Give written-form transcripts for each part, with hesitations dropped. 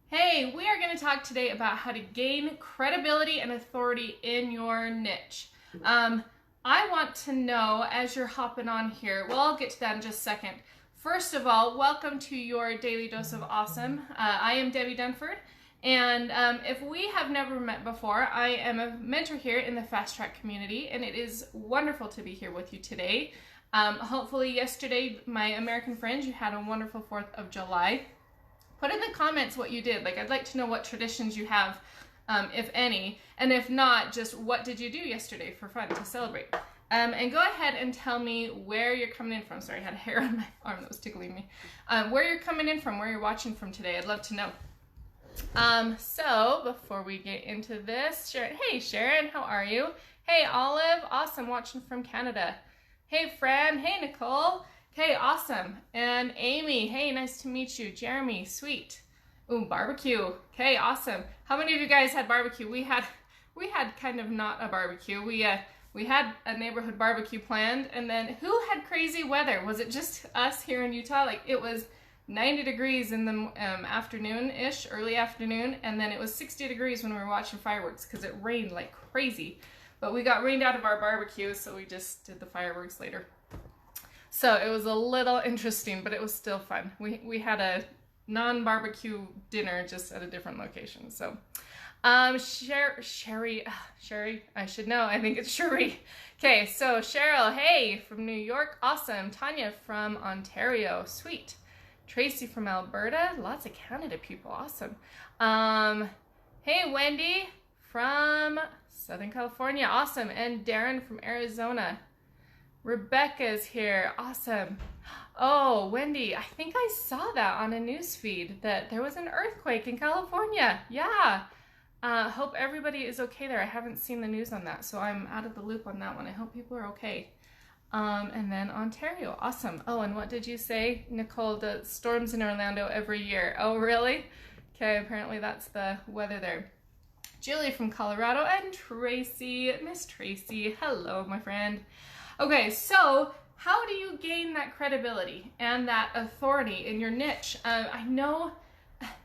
Hey, we are going to talk today about how to gain credibility and authority in your niche. I want to know, as you're hopping on here, well, I'll get to that in just a second. First of all, welcome to your Daily Dose of Awesome. I am Debbie Dunford, and if we have never met before, I am a mentor here in the Fast Track community, and it is wonderful to be here with you today. Hopefully yesterday, my American friends, you had a wonderful 4th of July. Put in the comments what you did. I'd like to know what traditions you have, if any, and if not, just what did you do yesterday for fun to celebrate. And go ahead and tell me where you're coming in from. Sorry, I had a hair on my arm that was tickling me. Where you're coming in from, where you're watching from today. I'd love to know. So before we get into this, Sharon, hey Sharon, how are you? Hey Olive, awesome, watching from Canada. Hey Fran, hey Nicole. Okay, awesome. And Amy, hey, nice to meet you. Jeremy, sweet. Ooh, barbecue. Okay, awesome. How many of you guys had barbecue? We had kind of not a barbecue. We had a neighborhood barbecue planned, and then who had crazy weather? Was it just us here in Utah? It was 90 degrees in the afternoon-ish, early afternoon, and then it was 60 degrees when we were watching fireworks because it rained like crazy. But we got rained out of our barbecue, so we just did the fireworks later. So it was a little interesting, but it was still fun. We had a non-barbecue dinner just at a different location. So, Sherry, I should know. I think it's Sherry. Okay, so Cheryl, hey, from New York, awesome. Tanya from Ontario, sweet. Tracy from Alberta, lots of Canada people, awesome. Hey, Wendy from Southern California, awesome. And Darren from Arizona. Rebecca's here, awesome. Oh, Wendy, I think I saw that on a news feed that there was an earthquake in California. Yeah. Hope everybody is okay there. I haven't seen the news on that, so I'm out of the loop on that one. I hope people are okay. And then Ontario, awesome. Oh, and what did you say, Nicole? The storms in Orlando every year. Oh, really? Okay, apparently that's the weather there. Julie from Colorado and Tracy, Miss Tracy. Hello, my friend. Okay, so how do you gain that credibility and that authority in your niche? I know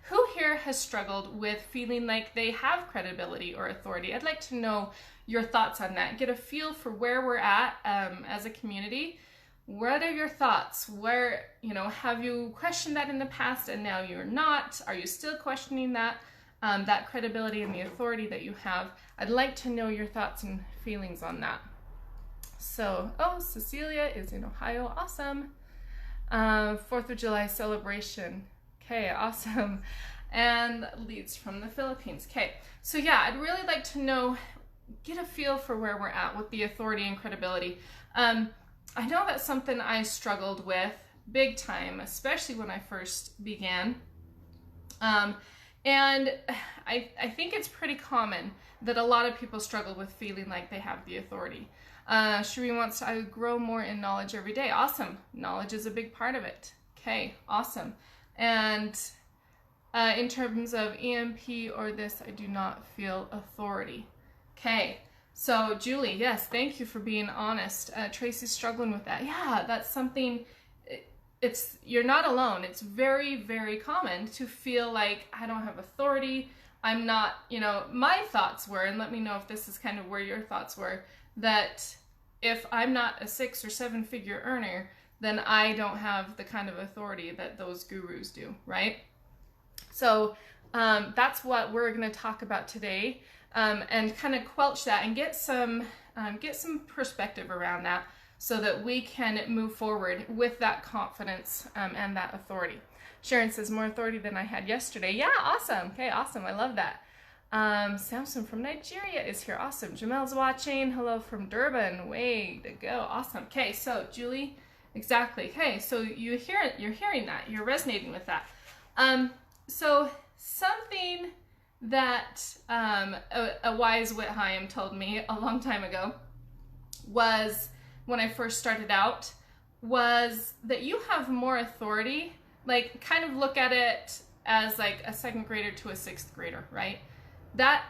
who here has struggled with feeling like they have credibility or authority. I'd like to know your thoughts on that. Get a feel for where we're at as a community. What are your thoughts? Where, have you questioned that in the past and now you're not? Are you still questioning that credibility and the authority that you have? I'd like to know your thoughts and feelings on that. So, oh, Cecilia is in Ohio, awesome. 4th of July celebration, okay, awesome. And Leeds from the Philippines, okay. So yeah, I'd really like to know, get a feel for where we're at with the authority and credibility. I know that's something I struggled with big time, especially when I first began. And I think it's pretty common that a lot of people struggle with feeling like they have the authority. Shereen wants to grow more in knowledge every day. Awesome. Knowledge is a big part of it. Okay, awesome. And in terms of EMP or this, I do not feel authority. Okay, so Julie, yes, thank you for being honest. Tracy's struggling with that. Yeah, that's something, you're not alone. It's very, very common to feel like I don't have authority. I'm not, my thoughts were, and let me know if this is kind of where your thoughts were, that if I'm not a 6 or 7 figure earner, then I don't have the kind of authority that those gurus do, right? So that's what we're going to talk about today, and kind of quelch that and get some perspective around that so that we can move forward with that confidence and that authority. Sharon says, more authority than I had yesterday. Yeah, awesome. Okay, awesome. I love that. Samson from Nigeria is here. Awesome. Jamel's watching. Hello from Durban. Way to go. Awesome. Okay, so Julie, exactly. Okay, so you're hearing that. You're resonating with that. So something that a wise Whitheim told me a long time ago was, when I first started out, was that you have more authority. Kind of look at it as like a 2nd grader to a 6th grader, right? That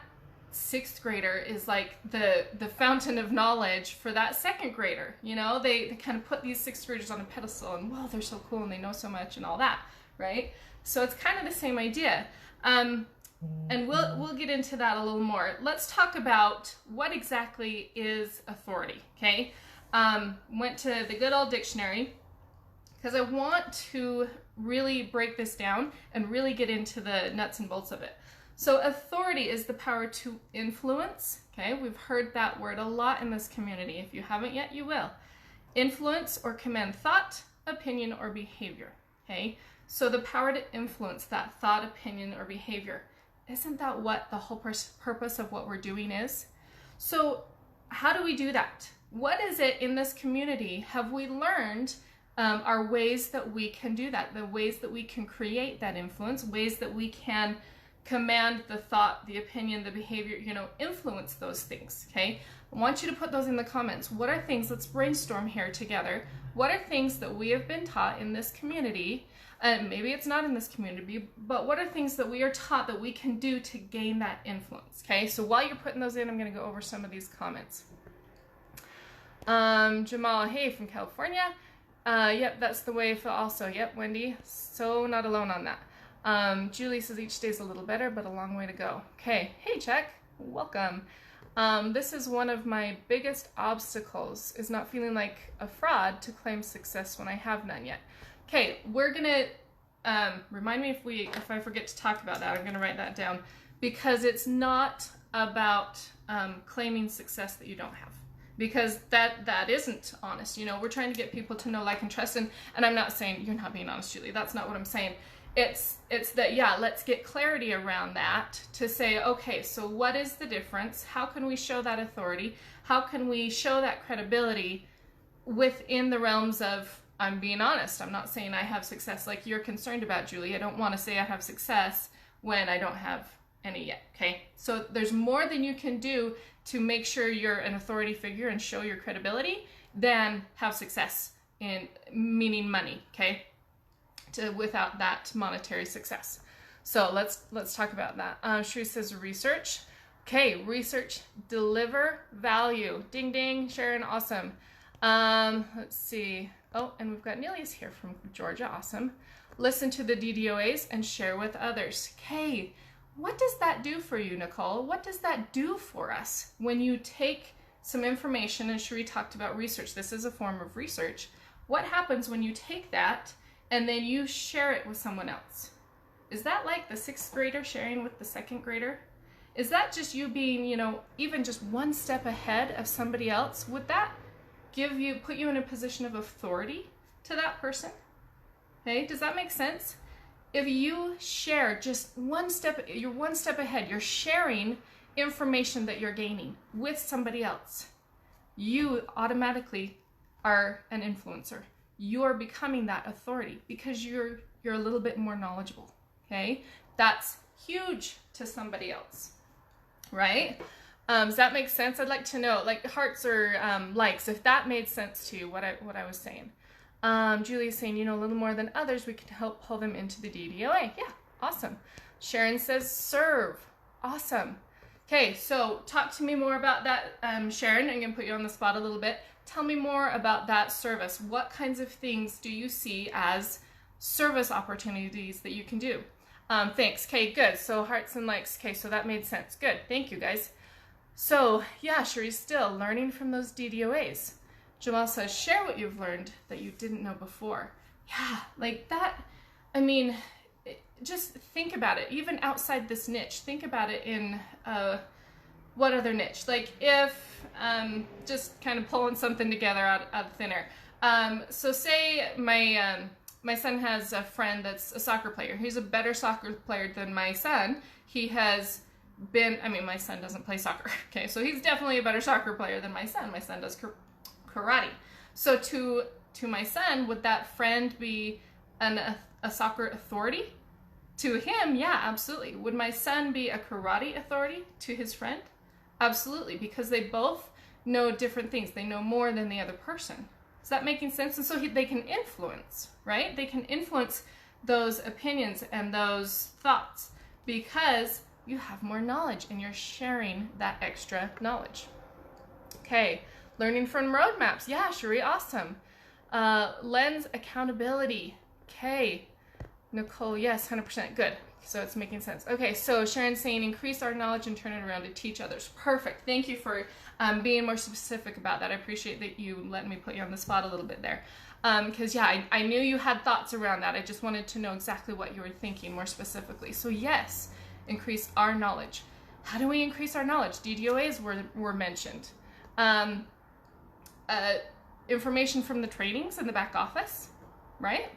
6th grader is like the fountain of knowledge for that 2nd grader. They kind of put these 6th graders on a pedestal and, well, they're so cool and they know so much and all that, right? So it's kind of the same idea. And we'll get into that a little more. Let's talk about what exactly is authority, okay? Went to the good old dictionary because I want to really break this down and really get into the nuts and bolts of it. So authority is the power to influence, okay? We've heard that word a lot in this community. If you haven't yet, you will. Influence or command thought, opinion, or behavior, okay? So the power to influence that thought, opinion, or behavior. Isn't that what the whole purpose of what we're doing is? So how do we do that? What is it in this community have we learned are ways that we can do that, the ways that we can create that influence, ways that we can command the thought, the opinion, the behavior, influence those things, okay? I want you to put those in the comments. What are things, let's brainstorm here together. What are things that we have been taught in this community, and maybe it's not in this community, but what are things that we are taught that we can do to gain that influence, okay? So while you're putting those in, I'm gonna go over some of these comments. Jamal, hey, from California. Yep, that's the way I feel also. Yep, Wendy, so not alone on that. Julie says each day's a little better, but a long way to go. Okay, hey, Chuck, welcome. This is one of my biggest obstacles, is not feeling like a fraud to claim success when I have none yet. Okay, we're gonna, remind me if I forget to talk about that, I'm gonna write that down, because it's not about claiming success that you don't have. Because that isn't honest. We're trying to get people to know, like, and trust, and I'm not saying you're not being honest, Julie. That's not what I'm saying. It's that, yeah, let's get clarity around that to say, okay, so what is the difference? How can we show that authority? How can we show that credibility within the realms of, I'm being honest. I'm not saying I have success like you're concerned about, Julie. I don't want to say I have success when I don't have any yet, okay? So there's more than you can do to make sure you're an authority figure and show your credibility than have success in meaning money, okay? Without that monetary success. So let's talk about that. Shri says research. Okay, research, deliver value. Ding ding, Sharon, awesome. Let's see. Oh, and we've got Nelia's here from Georgia, awesome. Listen to the DDOAs and share with others. Okay, what does that do for you, Nicole? What does that do for us when you take some information, and Shri talked about research. This is a form of research. What happens when you take that and then you share it with someone else? Is that like the 6th grader sharing with the 2nd grader? Is that just you being, even just one step ahead of somebody else? Would that put you in a position of authority to that person? Okay, does that make sense? If you share just you're one step ahead, you're sharing information that you're gaining with somebody else, you automatically are an influencer. You're becoming that authority because you're a little bit more knowledgeable, okay? That's huge to somebody else, right? Does that make sense? I'd like to know, like hearts or likes, if that made sense to you, what I was saying. Julie's saying, a little more than others, we can help pull them into the DDOA. Yeah, awesome. Sharon says serve. Awesome. Okay, so talk to me more about that, Sharon. I'm going to put you on the spot a little bit. Tell me more about that service. What kinds of things do you see as service opportunities that you can do? Thanks. Okay, good. So hearts and likes. Okay, so that made sense. Good. Thank you, guys. So, yeah, Cherie's still learning from those DDOAs. Jamal says, share what you've learned that you didn't know before. Yeah, like that. I mean, just think about it. Even outside this niche, think about it in what other niche? Like if, just kind of pulling something together out of thin air. So say my son has a friend that's a soccer player. He's a better soccer player than my son. He has been, my son doesn't play soccer. Okay, so he's definitely a better soccer player than my son. My son does karate. So to my son, would that friend be a soccer authority? To him, yeah, absolutely. Would my son be a karate authority to his friend? Absolutely, because they both know different things. They know more than the other person. Is that making sense? And so they can influence, right? They can influence those opinions and those thoughts because you have more knowledge and you're sharing that extra knowledge. Okay, learning from roadmaps. Yeah, Cherie, awesome. Lens accountability. Okay, Nicole, yes, 100%. Good. So it's making sense. Okay, so Sharon's saying increase our knowledge and turn it around to teach others. Perfect. Thank you for being more specific about that. I appreciate that you let me put you on the spot a little bit there. Because yeah, I knew you had thoughts around that. I just wanted to know exactly what you were thinking more specifically. So yes, increase our knowledge. How do we increase our knowledge? DDOAs were mentioned. Information from the trainings in the back office, right?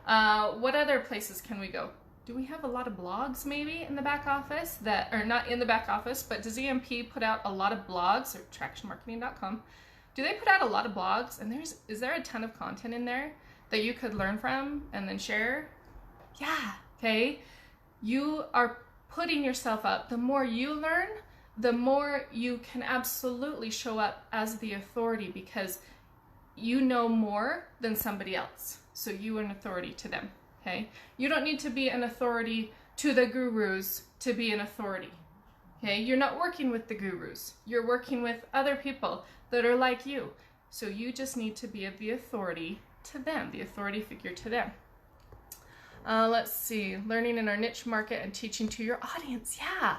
What other places can we go? Do we have a lot of blogs maybe in the back office that, or not in the back office, but does EMP put out a lot of blogs, or attractionmarketing.com? Do they put out a lot of blogs? And is there a ton of content in there that you could learn from and then share? Yeah, okay. You are putting yourself up. The more you learn, the more you can absolutely show up as the authority, because you know more than somebody else. So you are an authority to them. Okay, you don't need to be an authority to the gurus to be an authority. Okay, you're not working with the gurus. You're working with other people that are like you. So you just need to be the authority to them, the authority figure to them. Let's see, learning in our niche market and teaching to your audience. Yeah,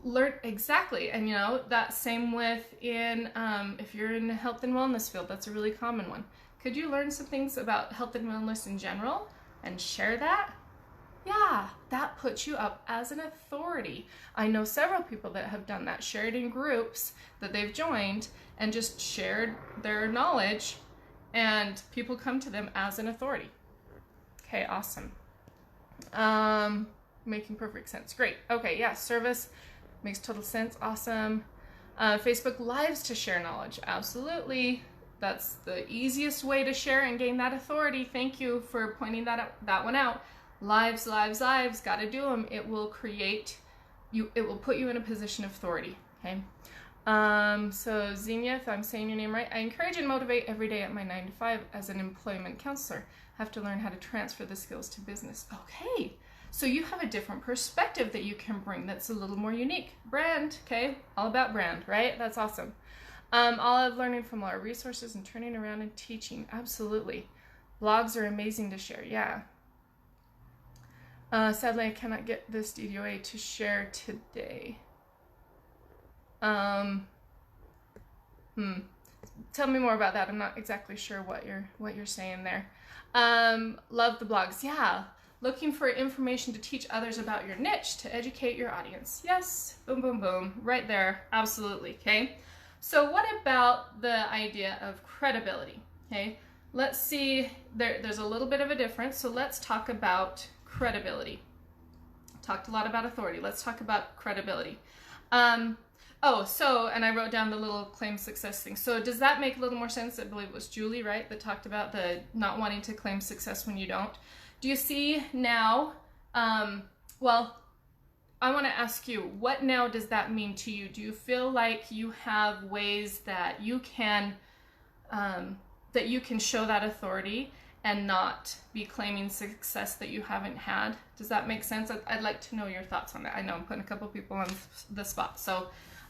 learn exactly. And you know, that same with if you're in the health and wellness field, that's a really common one. Could you learn some things about health and wellness in general and share that? Yeah, that puts you up as an authority. I know several people that have done that, shared in groups that they've joined and just shared their knowledge, and people come to them as an authority. Okay, awesome. Making perfect sense. Great. Okay, yeah, service makes total sense. Awesome. Facebook Lives to share knowledge. Absolutely. That's the easiest way to share and gain that authority. Thank you for pointing that one out. Lives, lives, lives. Got to do them. It will create you. It will put you in a position of authority. Okay. So Xenia, if I'm saying your name right, I encourage and motivate every day at my 9 to 5 as an employment counselor. I have to learn how to transfer the skills to business. Okay. So you have a different perspective that you can bring that's a little more unique. Brand. Okay. All about brand, right? That's awesome. All of learning from our resources and turning around and teaching. Absolutely. Blogs are amazing to share. Yeah. Sadly, I cannot get this DDOA to share today. Tell me more about that. I'm not exactly sure what you're saying there. Love the blogs. Yeah. Looking for information to teach others about your niche, to educate your audience. Yes. Boom, boom, boom. Right there. Absolutely. Okay. So what about the idea of credibility? Okay, let's see, there's a little bit of a difference. So let's talk about credibility. Talked a lot about authority. Let's talk about credibility. And I wrote down the little claim success thing. So does that make a little more sense? I believe it was Julie, right, that talked about the not wanting to claim success when you don't. Do you see now, I want to ask you, what now does that mean to you? Do you feel like you have ways that you can show that authority and not be claiming success that you haven't had? Does that make sense? I'd like to know your thoughts on that. I know I'm putting a couple people on the spot. So,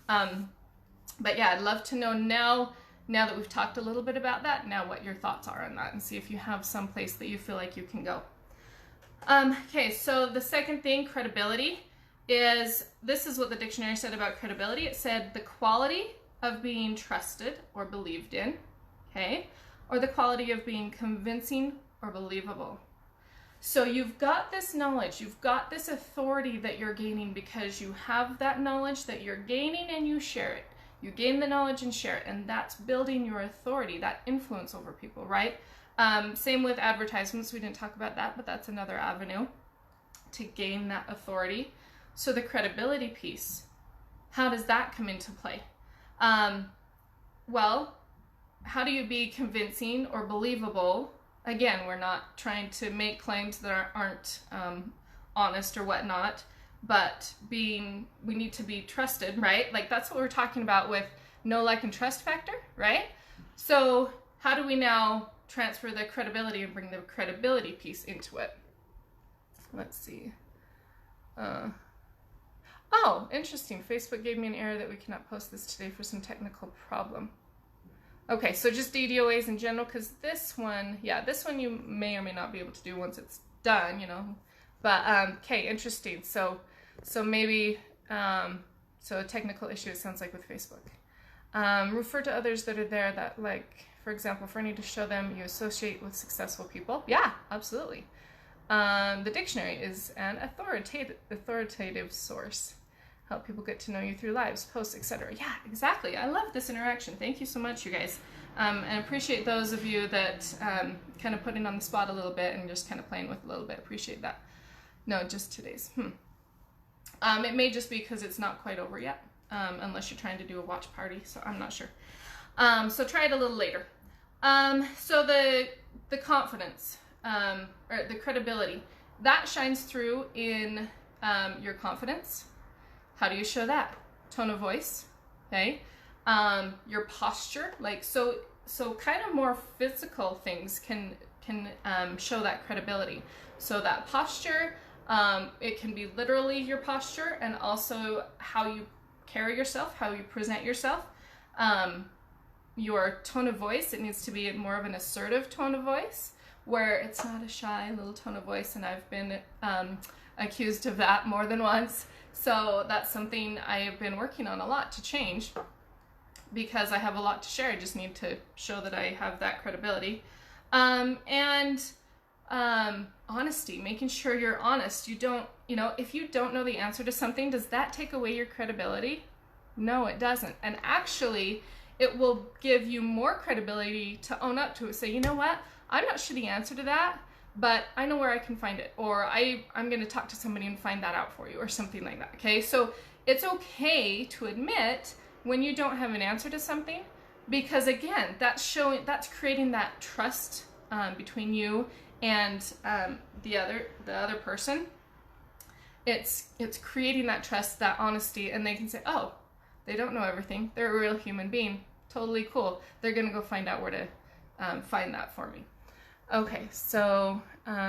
but yeah, I'd love to know now that we've talked a little bit about that, now what your thoughts are on that, and see if you have some place that you feel like you can go. Okay, so the second thing, credibility. This is what the dictionary said about credibility. It said the quality of being trusted or believed in, okay, or the quality of being convincing or believable. So you've got this knowledge, you've got this authority that you're gaining because you have that knowledge that you're gaining and you share it. You gain the knowledge and share it, and that's building your authority, that influence over people, right? Same with advertisements. We didn't talk about that, but that's another avenue to gain that authority. So the credibility piece, how does that come into play? Well, how do you be convincing or believable? Again, we're not trying to make claims that aren't honest or whatnot, but we need to be trusted, right? Like that's what we're talking about with know, like, and trust factor, right? So how do we now transfer the credibility and bring the credibility piece into it? Let's see. Oh, interesting. Facebook gave me an error that we cannot post this today for some technical problem. Okay, so just DDOAs in general, because this one you may or may not be able to do once it's done, you know. But okay, interesting. So maybe so a technical issue, it sounds like, with Facebook. Refer to others that are there that, like, for example, for any to show them you associate with successful people. Yeah, absolutely. The dictionary is an authoritative source. Help people get to know you through lives, posts, etc. Yeah, exactly. I love this interaction. Thank you so much, you guys. And I appreciate those of you that kind of putting on the spot a little bit and just kind of playing with a little bit. Appreciate that. No, just today's. It may just be because it's not quite over yet, unless you're trying to do a watch party, so I'm not sure. So try it a little later. So the confidence, or the credibility, that shines through in your confidence. How do you show that? Tone of voice, okay? Your posture, like, so kind of more physical things can show that credibility. So that posture, it can be literally your posture, and also how you carry yourself, how you present yourself. Your tone of voice, it needs to be more of an assertive tone of voice, where it's not a shy little tone of voice, and I've been accused of that more than once. So that's something I have been working on a lot to change, because I have a lot to share. I just need to show that I have that credibility. And honesty, making sure you're honest. You don't, if you don't know the answer to something, does that take away your credibility? No, it doesn't. And actually, it will give you more credibility to own up to it. Say, you know what? I'm not sure the answer to that, but I know where I can find it. Or I'm going to talk to somebody and find that out for you, or something like that. Okay, so it's okay to admit when you don't have an answer to something, because again, that's creating that trust between you and the other person. It's creating that trust, that honesty, and they can say, oh, they don't know everything. They're a real human being. Totally cool. They're gonna go find out where to find that for me. Okay, so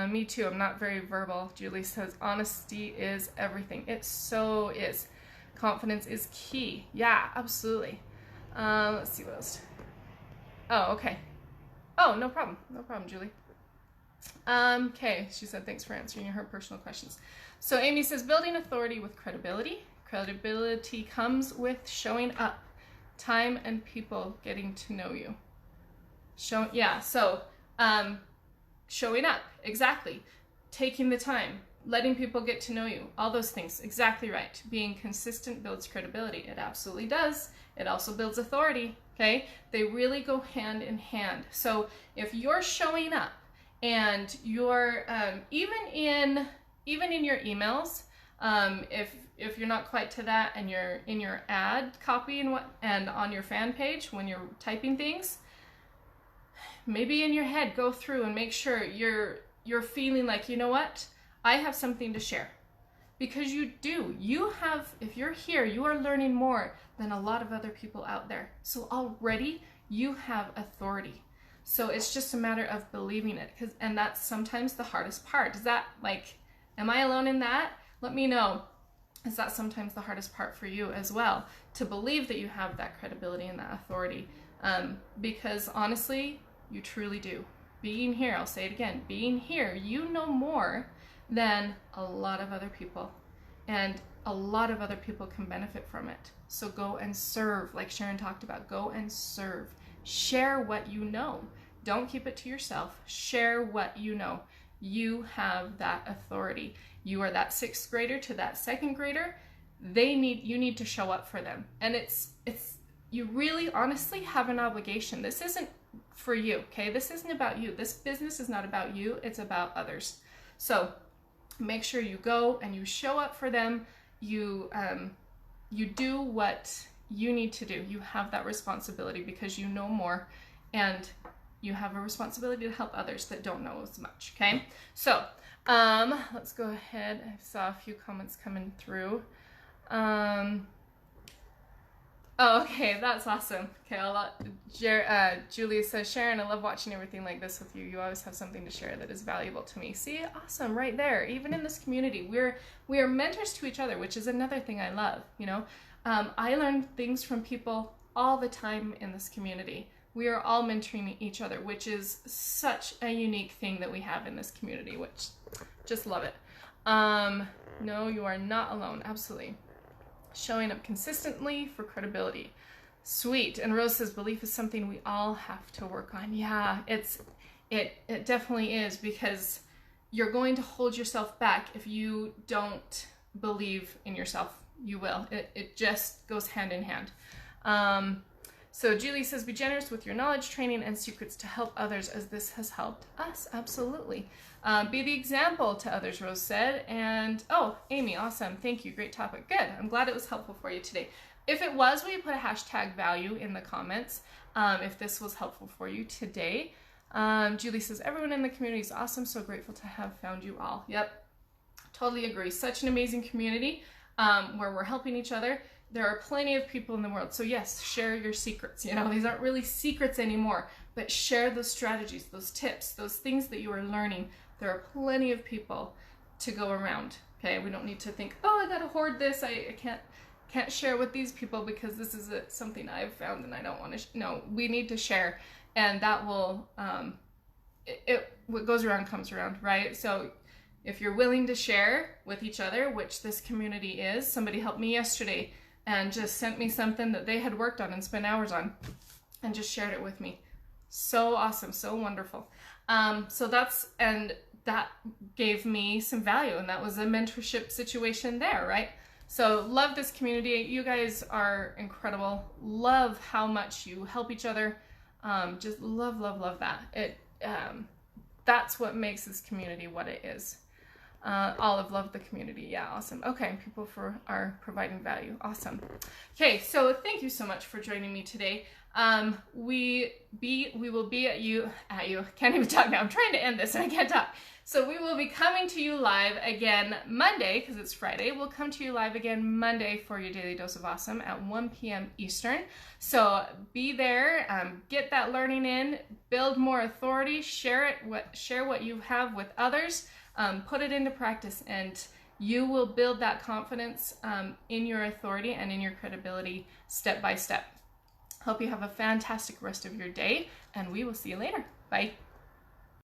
me too. I'm not very verbal. Julie says honesty is everything. It so is. Confidence is key. Yeah, absolutely. Let's see what else. Oh, okay. Oh, no problem. No problem, Julie. Okay, she said thanks for answering her personal questions. So Amy says building authority with credibility. Credibility comes with showing up, time and people getting to know you. Showing up, exactly. Taking the time, letting people get to know you, all those things, exactly right. Being consistent builds credibility. It absolutely does. It also builds authority, okay? They really go hand in hand. So if you're showing up and you're, even in your emails, if you're not quite to that, and you're in your ad copy and on your fan page when you're typing things, maybe in your head go through and make sure you're feeling like, you know what, I have something to share. Because you do. If you're here, you are learning more than a lot of other people out there. So already you have authority. So it's just a matter of believing it. And that's sometimes the hardest part. Is that, like, am I alone in that? Let me know. Is that sometimes the hardest part for you as well? To believe that you have that credibility and that authority. Because honestly, you truly do. Being here, I'll say it again, being here, you know more than a lot of other people. And a lot of other people can benefit from it. So go and serve, like Sharon talked about. Go and serve. Share what you know. Don't keep it to yourself. Share what you know. You have that authority. You are that 6th grader to that 2nd grader. You need to show up for them. And you really honestly have an obligation. This isn't for you, okay? This isn't about you. This business is not about you. It's about others. So make sure you go and you show up for them. You do what you need to do. You have that responsibility because you know more, and you have a responsibility to help others that don't know as much, okay? So let's go ahead. I saw a few comments coming through. Oh, okay, that's awesome. Okay, Julia says, Sharon, I love watching everything like this with you. You always have something to share that is valuable to me. See, awesome, right there. Even in this community, we are mentors to each other, which is another thing I love. I learn things from people all the time in this community. We are all mentoring each other, which is such a unique thing that we have in this community, which just love it. No, you are not alone. Absolutely. Showing up consistently for credibility. Sweet. And Rose says belief is something we all have to work on. Yeah, it definitely is, because you're going to hold yourself back if you don't believe in yourself. You will. It just goes hand in hand. So Julie says, be generous with your knowledge, training, and secrets to help others, as this has helped us. Absolutely. Be the example to others, Rose said. And, oh, Amy, awesome. Thank you. Great topic. Good. I'm glad it was helpful for you today. If it was, will you put a hashtag value in the comments if this was helpful for you today? Julie says, everyone in the community is awesome. So grateful to have found you all. Yep. Totally agree. Such an amazing community where we're helping each other. There are plenty of people in the world. So yes, share your secrets. You know, these aren't really secrets anymore, but share those strategies, those tips, those things that you are learning. There are plenty of people to go around. Okay. We don't need to think, oh, I got to hoard this. I can't share with these people because this is something I've found and I don't want to. No, we need to share, and that will, what goes around comes around, right? So if you're willing to share with each other, which this community is, somebody helped me yesterday and just sent me something that they had worked on and spent hours on and just shared it with me. So awesome, so wonderful. So that gave me some value, and that was a mentorship situation there, right? So love this community. You guys are incredible. Love how much you help each other. Just love, love, love that. That's what makes this community what it is. Olive, love the community. Yeah, awesome. Okay, people are providing value. Awesome. Okay, so thank you so much for joining me today. We will be at you. Can't even talk now. I'm trying to end this and I can't talk. So we will be coming to you live again Monday, because it's Friday. We'll come to you live again Monday for your Daily Dose of Awesome at 1 p.m. Eastern. So be there, get that learning in, build more authority, share what you have with others, put it into practice, and you will build that confidence in your authority and in your credibility step by step. Hope you have a fantastic rest of your day, and we will see you later. Bye.